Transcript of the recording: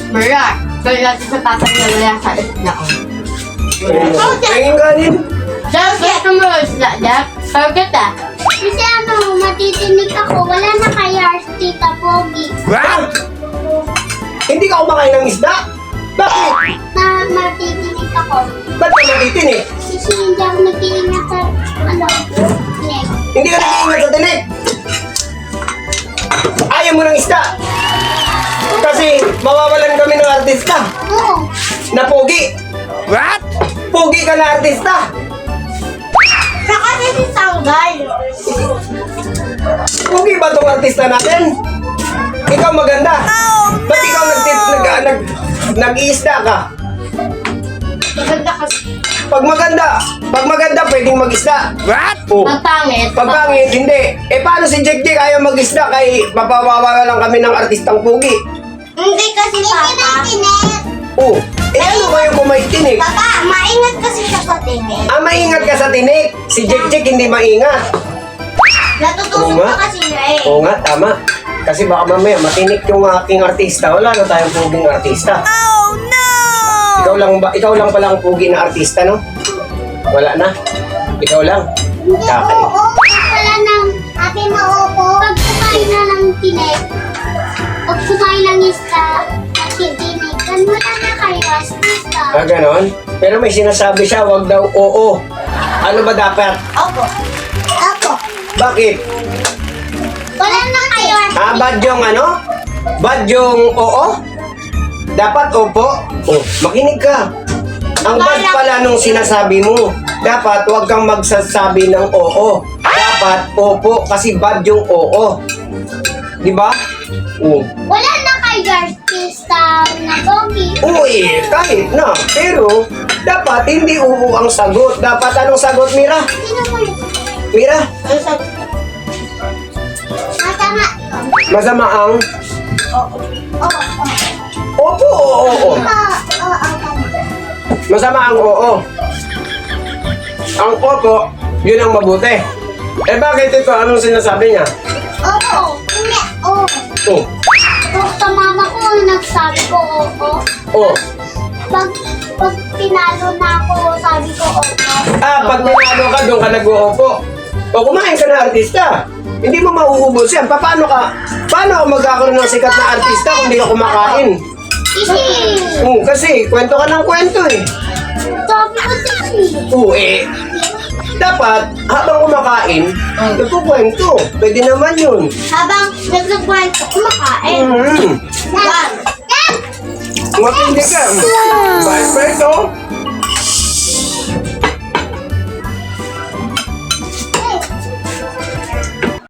Berat. Kaya natin sa tatay na wala sa isla. Tingin kanin. Jack, gusto mo isla, Jack? Target ah. Kasi matitinig ako. Wala na kaya Tita Pogi. What? Hindi ka kumakain ng isda? Bakit? Matitinig ako. Ba't ka matitinig? Kasi hindi ako nag-iingat sa tinig. Hindi ka nag-iingat sa tinik. Ayaw mo ng isda. Kasi mawawalan kami ng artista. Oo. Na pogi. What? Pogi ka na artista. Saka si Sanggay. Pogi ba itong artista natin? Ikaw maganda. Ba't ikaw nag-iisda ka? Maganda kasi. Pag maganda, pwedeng mag-isda. What? Oh. Pagpangit. Pag pangit, hindi. Eh, paano si Jack ayaw mag-isda kay mapawawa lang kami ng artistang pogi? Hindi kasi Papa. Oh, eh ano kayo kung may tinik? Papa, maingat kasi siya sa tinig. Ah, maingat ka sa tinik. Si Jack hindi maingat. Natutusok Oo nga. pa kasi siya eh. Oo nga, tama. Kasi baka mamaya matinik yung aking artista. Wala na tayong puging artista. Oh no! Ikaw lang pala ang pugi na artista, no? Wala na. Ikaw lang. Hindi, Kakay. oo. Wala nang ate maupo. Pag kumain na ng tinig, pag kumain ng isda, at tinig, kan wala na kayo artista. Ah, ganon? Pero may sinasabi siya, wag daw oo. Ano ba dapat? Opo. Opo. Bakit? Wala na kayo artista. Ah, bad yung ano? Bad yung oo? Dapat opo? Oh, makinig ka. Ang bad pala nung sinasabi mo. Dapat huwag kang magsasabi ng oo. Dapat opo kasi bad yung oo. Di ba? Oh. Wala na kayo artista na pogi. Uy, kahit na. Pero, dapat hindi oo ang sagot. Dapat anong sagot, Mira? Sino mo yun? Mira? Masama. Masama ang Oo. Oo. opo o oo. Oo. Masama ang oo. Ang opo, yun ang mabuti. Eh bakit ito? Anong sinasabi niya? Oo. Hindi. Oo. Oh, Kung sa mama ko, nagsabi ko oo. oh. Pag pinalo na ako, sabi ko oo. Ah, pag pinalo ka, doon ka nag-uupo. O kumain ka na artista. Hindi mo mauubos yan. Paano ako magkakaroon ng sikat na artista kung hindi ka kumakain? Kasi, Kasi kwento ka ng kwento eh. sabi ko kasi. Eh. Dapat, habang kumakain, nagkukwento. Pwede naman yun. Habang nagsakwento, kumakain. Mm-hmm. Yan. Matindi ka. Bye, Preto.